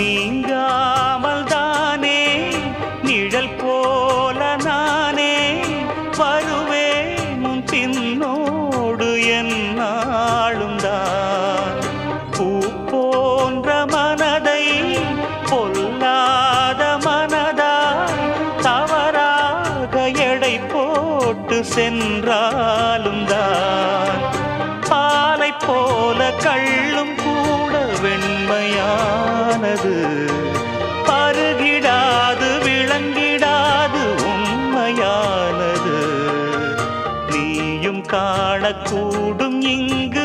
நீங்காமல் தானே நிழல் போல நானே வருவேன் உன் பின்னோடு என்னாலும் தான். பூ போன்ற மனதை பொல்லாத மனதாய் தவறாக எடை போட்டு சென்றாலும் தான். பாலை போல கள்ளும் கூட வெண்மையானது, பருகிடாது விளங்கிடாது உண்மையானது. நீயும் காணக்கூடும் இங்கு